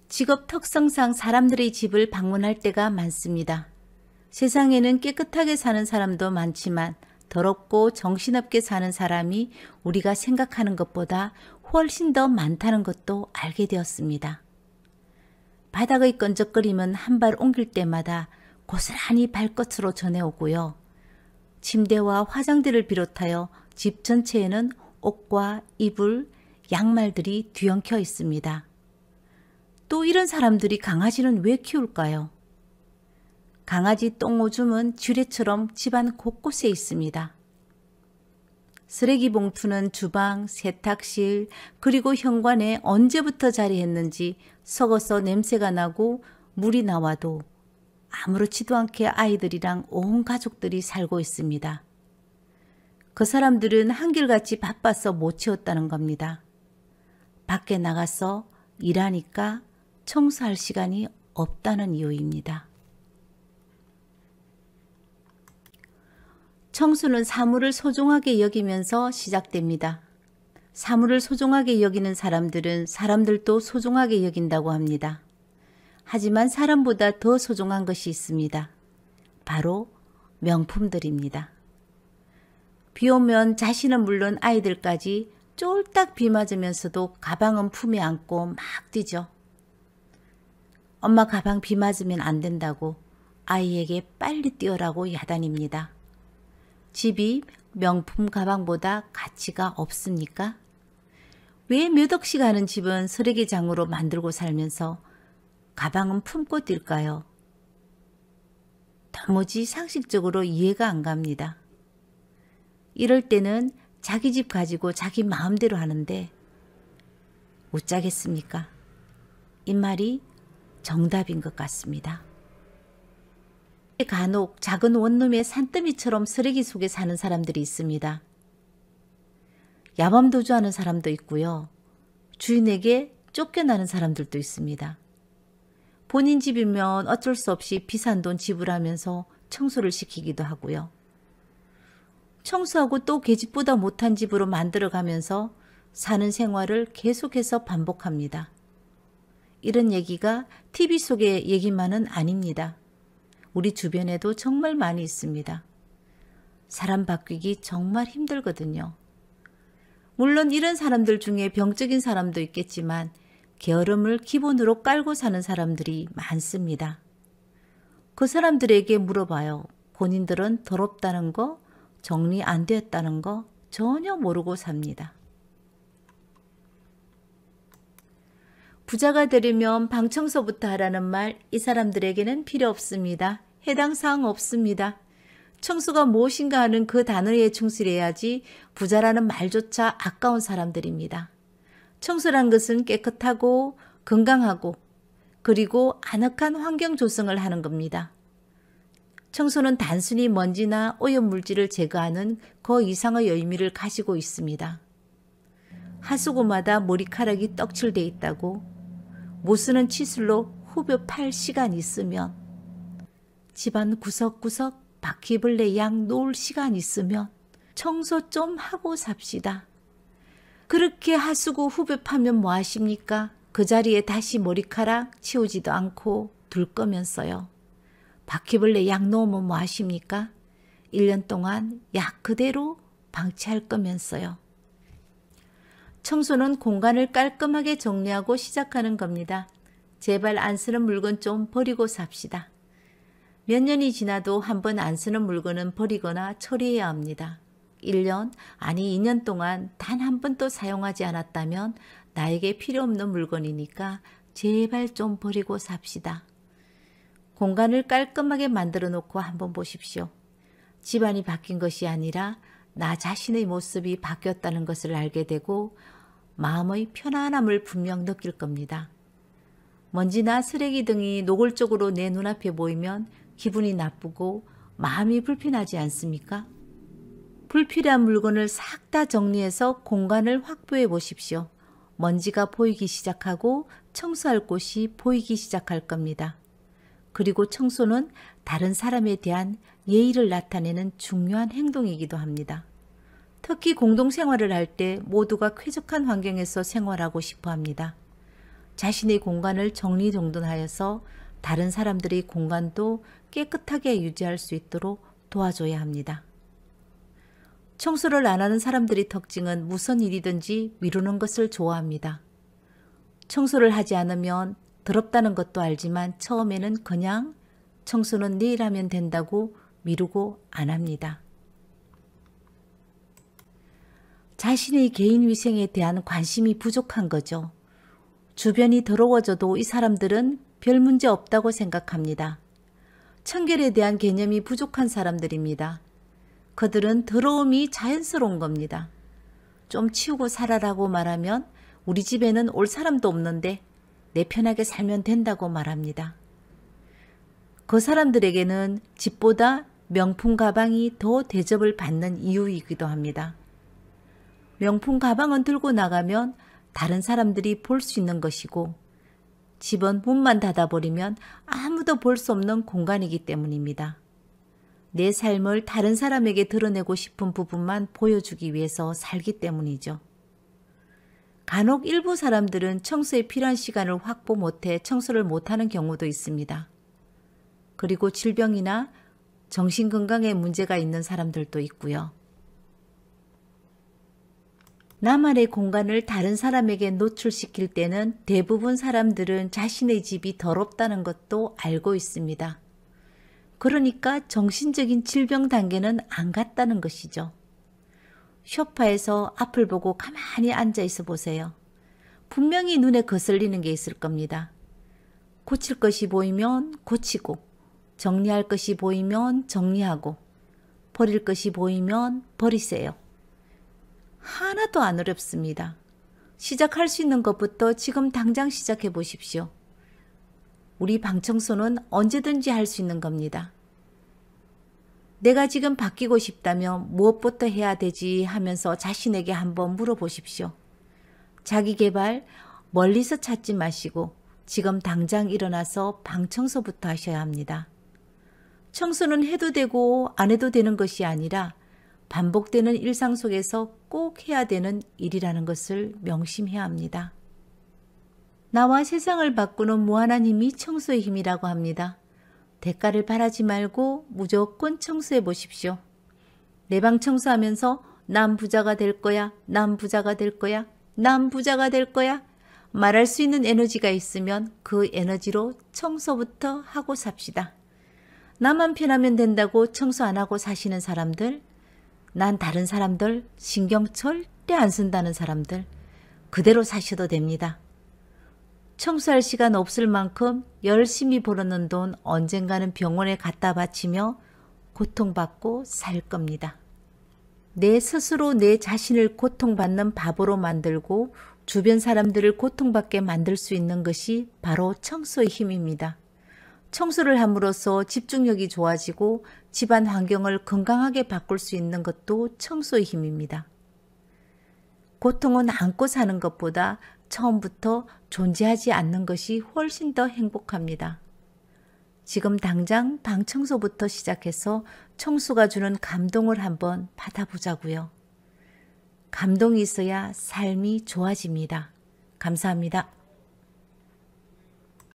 직업 특성상 사람들의 집을 방문할 때가 많습니다. 세상에는 깨끗하게 사는 사람도 많지만 더럽고 정신없게 사는 사람이 우리가 생각하는 것보다 훨씬 더 많다는 것도 알게 되었습니다. 바닥의 끈적거림은 한 발 옮길 때마다 고스란히 발끝으로 전해오고요. 침대와 화장대를 비롯하여 집 전체에는 옷과 이불, 양말들이 뒤엉켜 있습니다. 또 이런 사람들이 강아지는 왜 키울까요? 강아지 똥오줌은 쥐레처럼 집안 곳곳에 있습니다. 쓰레기 봉투는 주방, 세탁실, 그리고 현관에 언제부터 자리했는지 썩어서 냄새가 나고 물이 나와도 아무렇지도 않게 아이들이랑 온 가족들이 살고 있습니다. 그 사람들은 한결같이 바빠서 못 치웠다는 겁니다. 밖에 나가서 일하니까 청소할 시간이 없다는 이유입니다. 청소는 사물을 소중하게 여기면서 시작됩니다. 사물을 소중하게 여기는 사람들은 사람들도 소중하게 여긴다고 합니다. 하지만 사람보다 더 소중한 것이 있습니다. 바로 명품들입니다. 비 오면 자신은 물론 아이들까지 쫄딱 비 맞으면서도 가방은 품에 안고 막 뛰죠. 엄마 가방 비 맞으면 안 된다고 아이에게 빨리 뛰어라고 야단입니다. 집이 명품 가방보다 가치가 없습니까? 왜 몇 억씩 하는 집은 쓰레기장으로 만들고 살면서 가방은 품고 뛸까요? 도무지 상식적으로 이해가 안 갑니다. 이럴 때는 자기 집 가지고 자기 마음대로 하는데 어쩌겠습니까? 이 말이 정답인 것 같습니다. 간혹 작은 원룸의 산더미처럼 쓰레기 속에 사는 사람들이 있습니다. 야밤도주하는 사람도 있고요. 주인에게 쫓겨나는 사람들도 있습니다. 본인 집이면 어쩔 수 없이 비싼 돈 지불하면서 청소를 시키기도 하고요. 청소하고 또 계집보다 못한 집으로 만들어가면서 사는 생활을 계속해서 반복합니다. 이런 얘기가 TV 속의 얘기만은 아닙니다. 우리 주변에도 정말 많이 있습니다. 사람 바뀌기 정말 힘들거든요. 물론 이런 사람들 중에 병적인 사람도 있겠지만 게으름을 기본으로 깔고 사는 사람들이 많습니다. 그 사람들에게 물어봐요. 본인들은 더럽다는 거, 정리 안 되었다는 거 전혀 모르고 삽니다. 부자가 되려면 방 청소부터 하라는 말, 이 사람들에게는 필요 없습니다. 해당 사항 없습니다. 청소가 무엇인가 하는 그 단어에 충실해야지 부자라는 말조차 아까운 사람들입니다. 청소란 것은 깨끗하고 건강하고 그리고 아늑한 환경 조성을 하는 겁니다. 청소는 단순히 먼지나 오염물질을 제거하는 그 이상의 의미를 가지고 있습니다. 하수구마다 머리카락이 떡칠돼 있다고 못 쓰는 치술로 후벼 팔 시간 있으면 집안 구석구석 바퀴벌레 양 놓을 시간 있으면 청소 좀 하고 삽시다. 그렇게 하수구 후벼 파면 뭐 하십니까? 그 자리에 다시 머리카락 치우지도 않고 둘 거면서요. 바퀴벌레 약 놓으면 뭐 하십니까? 1년 동안 약 그대로 방치할 거면서요. 청소는 공간을 깔끔하게 정리하고 시작하는 겁니다. 제발 안 쓰는 물건 좀 버리고 삽시다. 몇 년이 지나도 한 번 안 쓰는 물건은 버리거나 처리해야 합니다. 1년, 아니 2년 동안 단 한 번도 사용하지 않았다면 나에게 필요 없는 물건이니까 제발 좀 버리고 삽시다. 공간을 깔끔하게 만들어 놓고 한번 보십시오. 집안이 바뀐 것이 아니라 나 자신의 모습이 바뀌었다는 것을 알게 되고 마음의 편안함을 분명 느낄 겁니다. 먼지나 쓰레기 등이 노골적으로 내 눈앞에 보이면 기분이 나쁘고 마음이 불편하지 않습니까? 불필요한 물건을 싹 다 정리해서 공간을 확보해 보십시오. 먼지가 보이기 시작하고 청소할 곳이 보이기 시작할 겁니다. 그리고 청소는 다른 사람에 대한 예의를 나타내는 중요한 행동이기도 합니다. 특히 공동생활을 할 때 모두가 쾌적한 환경에서 생활하고 싶어 합니다. 자신의 공간을 정리정돈하여서 다른 사람들의 공간도 깨끗하게 유지할 수 있도록 도와줘야 합니다. 청소를 안 하는 사람들의 특징은 무슨 일이든지 미루는 것을 좋아합니다. 청소를 하지 않으면 더럽다는 것도 알지만 처음에는 그냥 청소는 내일 하면 된다고 미루고 안 합니다. 자신의 개인 위생에 대한 관심이 부족한 거죠. 주변이 더러워져도 이 사람들은 별 문제 없다고 생각합니다. 청결에 대한 개념이 부족한 사람들입니다. 그들은 더러움이 자연스러운 겁니다. 좀 치우고 살아라고 말하면 우리 집에는 올 사람도 없는데 내 편하게 살면 된다고 말합니다. 그 사람들에게는 집보다 명품 가방이 더 대접을 받는 이유이기도 합니다. 명품 가방은 들고 나가면 다른 사람들이 볼 수 있는 것이고 집은 문만 닫아버리면 아무도 볼 수 없는 공간이기 때문입니다. 내 삶을 다른 사람에게 드러내고 싶은 부분만 보여주기 위해서 살기 때문이죠. 간혹 일부 사람들은 청소에 필요한 시간을 확보 못해 청소를 못하는 경우도 있습니다. 그리고 질병이나 정신건강에 문제가 있는 사람들도 있고요. 나만의 공간을 다른 사람에게 노출시킬 때는 대부분 사람들은 자신의 집이 더럽다는 것도 알고 있습니다. 그러니까 정신적인 질병 단계는 안 갔다는 것이죠. 소파에서 앞을 보고 가만히 앉아 있어 보세요. 분명히 눈에 거슬리는 게 있을 겁니다. 고칠 것이 보이면 고치고, 정리할 것이 보이면 정리하고, 버릴 것이 보이면 버리세요. 하나도 안 어렵습니다. 시작할 수 있는 것부터 지금 당장 시작해 보십시오. 우리 방 청소는 언제든지 할 수 있는 겁니다. 내가 지금 바뀌고 싶다면 무엇부터 해야 되지 하면서 자신에게 한번 물어보십시오. 자기 개발 멀리서 찾지 마시고 지금 당장 일어나서 방 청소부터 하셔야 합니다. 청소는 해도 되고 안 해도 되는 것이 아니라 반복되는 일상 속에서 꼭 해야 되는 일이라는 것을 명심해야 합니다. 나와 세상을 바꾸는 무한한 힘이 청소의 힘이라고 합니다. 대가를 바라지 말고 무조건 청소해 보십시오. 내 방 청소하면서 난 부자가 될 거야, 난 부자가 될 거야, 난 부자가 될 거야 말할 수 있는 에너지가 있으면 그 에너지로 청소부터 하고 삽시다. 나만 편하면 된다고 청소 안 하고 사시는 사람들, 난 다른 사람들 신경 절대 안 쓴다는 사람들 그대로 사셔도 됩니다. 청소할 시간 없을 만큼 열심히 벌어놓은 돈 언젠가는 병원에 갖다 바치며 고통받고 살 겁니다. 내 스스로 내 자신을 고통받는 바보로 만들고 주변 사람들을 고통받게 만들 수 있는 것이 바로 청소의 힘입니다. 청소를 함으로써 집중력이 좋아지고 집안 환경을 건강하게 바꿀 수 있는 것도 청소의 힘입니다. 고통은 안고 사는 것보다 처음부터 존재하지 않는 것이 훨씬 더 행복합니다. 지금 당장 방 청소부터 시작해서 청소가 주는 감동을 한번 받아보자고요. 감동이 있어야 삶이 좋아집니다. 감사합니다.